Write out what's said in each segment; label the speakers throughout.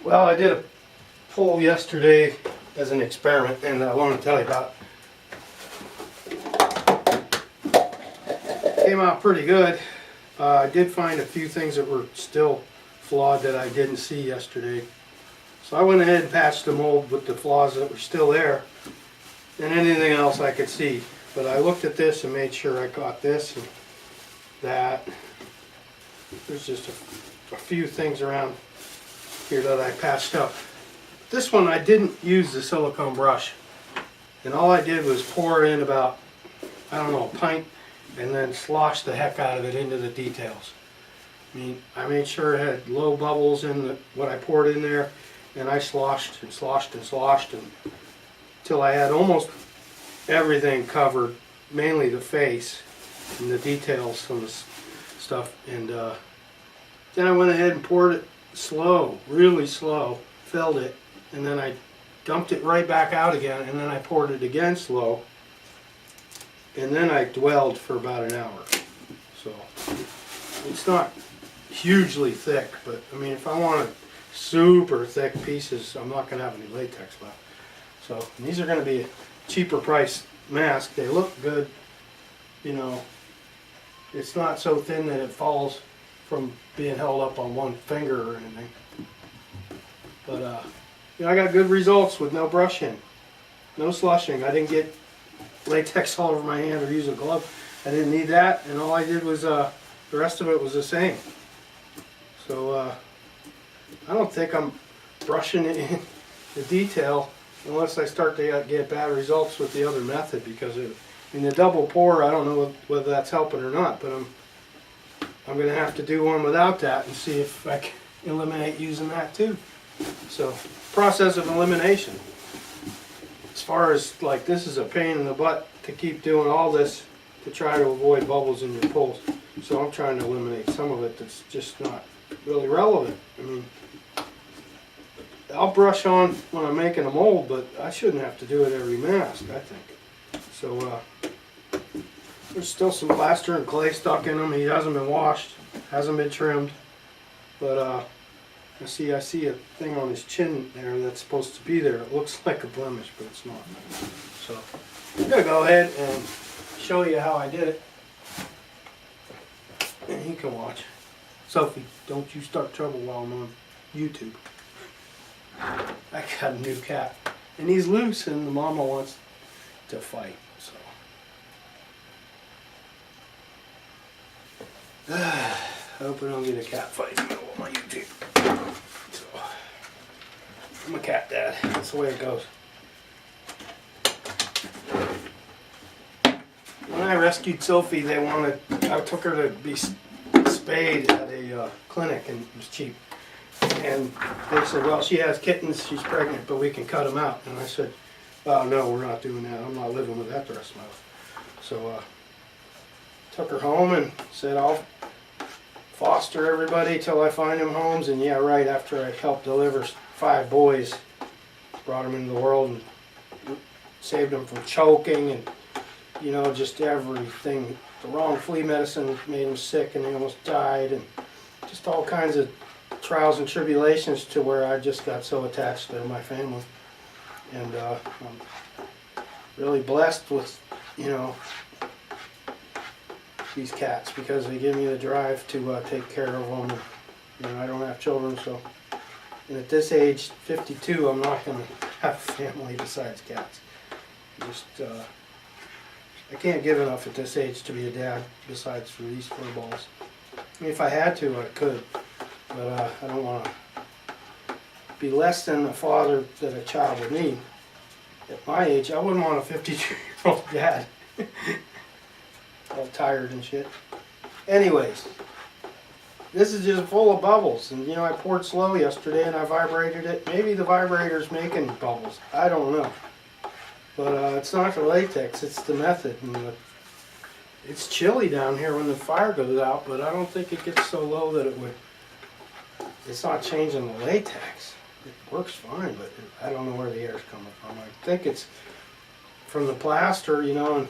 Speaker 1: Well, I did a poll yesterday as an experiment, and I want to tell you about it. Came out pretty good. I did find a few things that were still flawed that I didn't see yesterday. So I went ahead and patched the mold with the flaws that were still there, and anything else I could see. But I looked at this and made sure I got this and that. There's just a few things around here that I patched up. This one I didn't use the silicone brush, and all I did was pour in about, I don't know, a pint, and then slosh the heck out of it into the details. I mean, I made sure it had low bubbles in what I poured in there, and I sloshed and sloshed and sloshed until I had almost everything covered, mainly the face and the details from the stuff. And then I went ahead and poured it slow, really slow, filled it, and then I dumped it right back out again, and then I poured it again slow, and then I dwelled for about an hour. So it's not hugely thick, but I mean, if I wanted super thick pieces, I'm not going to have any latex left. So these are going to be a cheaper price mask. They look good, you know. It's not so thin that it falls from being held up on one finger or anything. But you know, I got good results with no brushing, no slushing. I didn't get latex all over my hand or use a glove. I didn't need that, and all I did was the rest of it was the same. So I don't think I'm brushing it in the detail unless I start to get bad results with the other method, because in the double pour, I don't know whether that's helping or not, but I'm going to have to do one without that and see if I can eliminate using that too. So, process of elimination. As far as, like, this is a pain in the butt to keep doing all this to try to avoid bubbles in your pulls. So I'm trying to eliminate some of it that's just not really relevant. I mean, I'll brush on when I'm making a mold, but I shouldn't have to do it every mask, I think. So there's still some plaster and clay stuck in him. He hasn't been washed, hasn't been trimmed, but I see a thing on his chin there that's supposed to be there. It looks like a blemish, but it's not. So I'm gonna go ahead and show you how I did it, and he can watch. Sophie, don't you start trouble while I'm on YouTube. I got a new cat, and he's loose, and the mama wants to fight. So I hope I don't get a cat fight in the middle of my YouTube. So I'm a cat dad. That's the way it goes. When I rescued Sophie, I took her to be spayed at a clinic, and it was cheap. And they said, well, she has kittens, she's pregnant, but we can cut them out. And I said, oh, no, we're not doing that. I'm not living with that the rest of my life. So took her home and said, I'll foster everybody till I find them homes. And yeah, right after I helped deliver 5 boys, brought them into the world and saved them from choking and, you know, just everything. The wrong flea medicine made them sick and they almost died, and just all kinds of trials and tribulations to where I just got so attached to my family. And I'm really blessed with, you know, these cats, because they give me the drive to take care of them. And, you know, I don't have children, so, and at this age, 52, I'm not going to have a family besides cats. Just I can't give enough at this age to be a dad besides for these fur balls. I mean, if I had to, I could, but I don't want to be less than the father that a child would need. At my age, I wouldn't want a 52-year-old dad. All tired and shit. Anyways, this is just full of bubbles, and you know, I poured slow yesterday and I vibrated it. Maybe the vibrator's making bubbles. I don't know. But it's not the latex, it's the method. And it's chilly down here when the fire goes out, but I don't think it gets so low that it would. It's not changing the latex. It works fine, but I don't know where the air's coming from. I think it's from the plaster, you know, and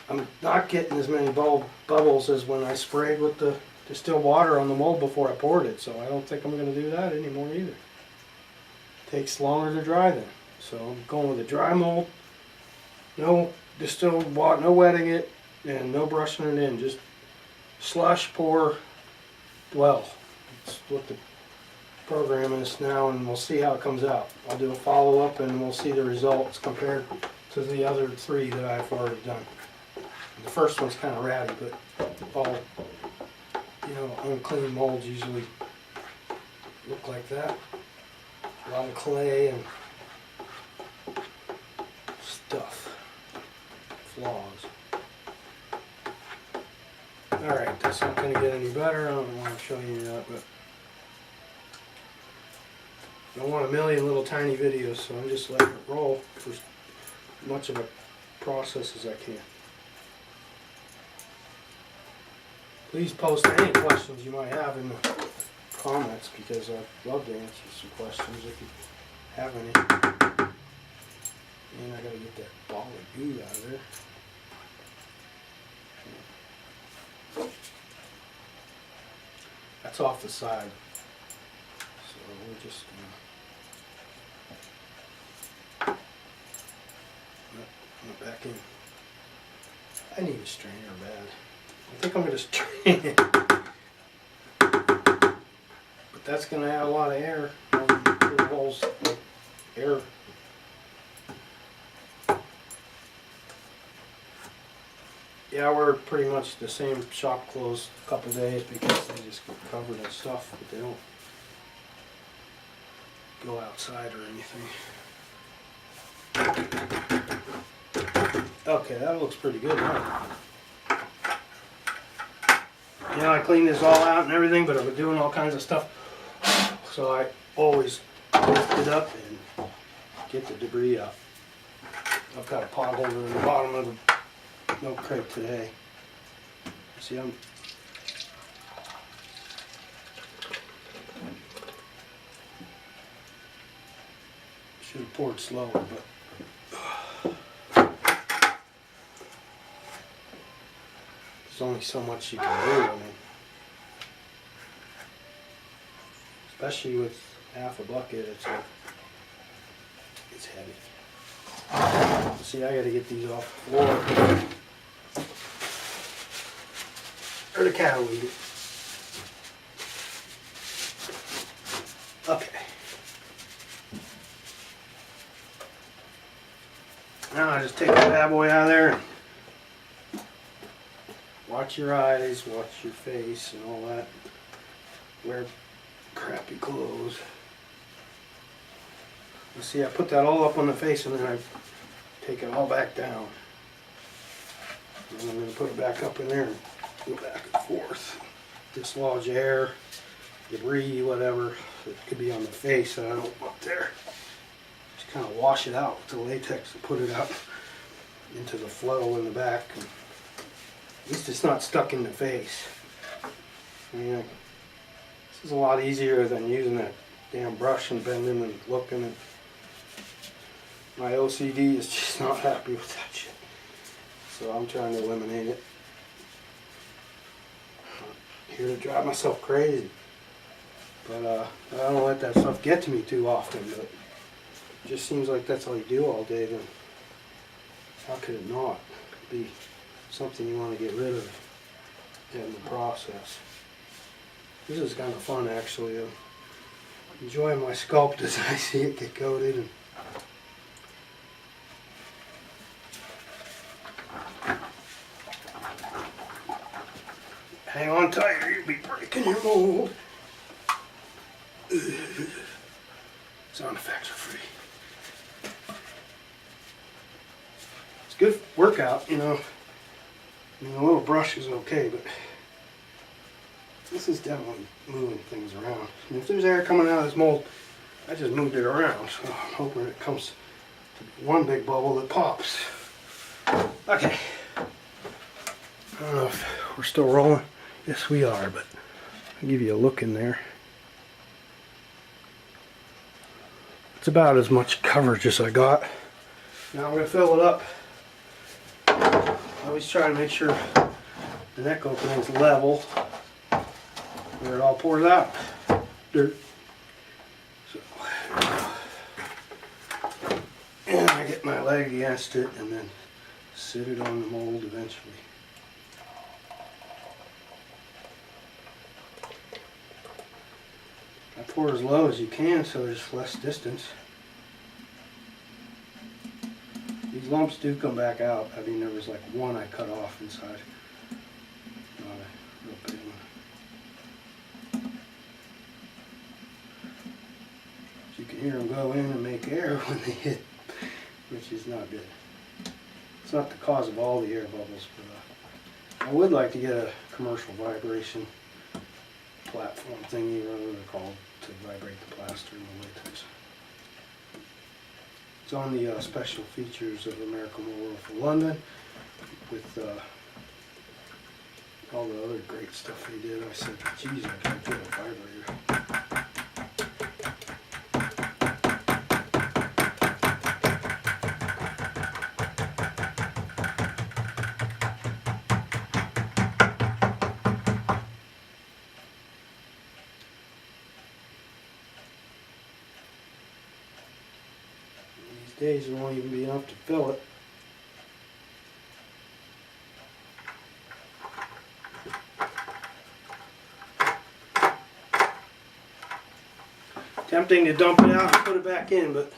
Speaker 1: I'm not getting as many bubbles as when I sprayed with the distilled water on the mold before I poured it, so I don't think I'm going to do that anymore either. Takes longer to dry then. So I'm going with a dry mold, no distilled water, no wetting it, and no brushing it in, just slush, pour, dwell. That's what the program is now, and we'll see how it comes out. I'll do a follow-up and we'll see the results compared to the other 3 that I've already done. The first one's kind of ratty, but all, you know, unclean molds usually look like that. A lot of clay and stuff, flaws. Alright, that's not going to get any better. I don't want to show you that, but I don't want a million little tiny videos, so I'm just letting it roll for as much of a process as I can. Please post any questions you might have in the comments, because I'd love to answer some questions if you have any. And I gotta get that ball of goo out of there. That's off the side. So we're just gonna put it back in. I need a strainer bad. I think I'm going to strain it. But that's going to add a lot of air. Little holes, like air. Yeah, we're pretty much the same shop closed a couple days because they just get covered in stuff, but they don't go outside or anything. Okay, that looks pretty good now. You know, I cleaned this all out and everything, but I've been doing all kinds of stuff. So I always lift it up and get the debris out. I've got a pot holder in the bottom of the milk crate today. See, I'm should have poured slower, but there's only so much you can do. I mean, especially with half a bucket, it's heavy. See, I got to get these off the floor, or the cat will eat it. Okay. Now I just take that bad boy out of there and watch your eyes, watch your face and all that. Wear crappy clothes. You see, I put that all up on the face and then I take it all back down. And I'm going to put it back up in there and go back and forth. Dislodge air, debris, whatever that could be on the face that I don't want there. Just kind of wash it out with the latex and put it out into the flow in the back. And at least it's not stuck in the face. I mean, this is a lot easier than using that damn brush and bending and looking. And my OCD is just not happy with that shit. So I'm trying to eliminate it. I'm here to drive myself crazy. But I don't let that stuff get to me too often. But it just seems like that's all you do all day. Then how could it not be something you want to get rid of in the process? This is kind of fun, actually. I'm enjoying my sculpt as I see it get coated. And hang on tight or you'll be breaking your mold. Sound effects are free. It's a good workout, you know. I mean, a little brush is okay, but this is definitely moving things around. And if there's air coming out of this mold, I just moved it around. So I'm hoping it comes to one big bubble that pops. Okay. I don't know if we're still rolling. Yes, we are, but I'll give you a look in there. It's about as much coverage as I got. Now I'm going to fill it up. I always try to make sure the neck opening's level. where it all pours out. Dirt. So, and I get my leg against it and then sit it on the mold eventually. I pour as low as you can so there's less distance. These lumps do come back out. I mean, there was like one I cut off inside. Not a real big one. You can hear them go in and make air when they hit, which is not good. It's not the cause of all the air bubbles, but I would like to get a commercial vibration platform thingy, whatever they're called, to vibrate the plaster and the latex. It's on the special features of American Memorial for London with all the other great stuff they did. I said, geez, I can't get a vibrator. Days it won't even be enough to fill it. Tempting to dump it out and put it back in, but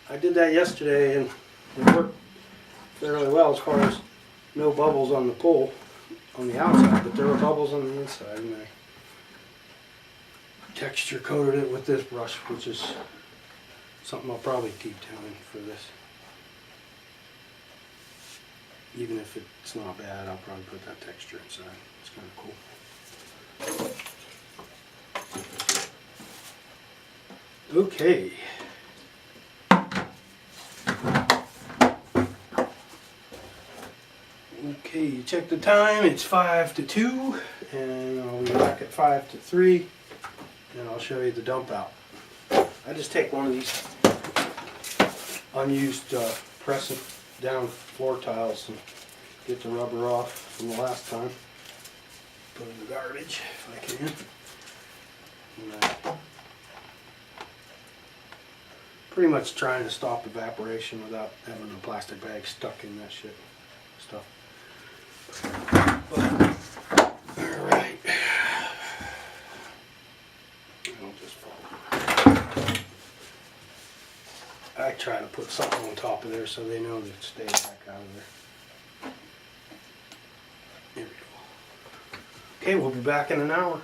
Speaker 1: I did that yesterday and it worked fairly well as far as no bubbles on the pull on the outside, but there were bubbles on the inside, and I texture coated it with this brush, which is something I'll probably keep doing for this. Even if it's not bad, I'll probably put that texture inside. It's kind of cool. Okay. Okay, you check the time. It's 5 to 2, and I'll be back at 5 to 3, and I'll show you the dump out. I just take one of these unused press it down floor tiles and get the rubber off from the last time. Put it in the garbage if I can. And, pretty much trying to stop evaporation without having a plastic bag stuck in that shit stuff. Alright. I'll just fall. I try to put something on top of there so they know to stay back out of there. There we go. Okay, we'll be back in an hour.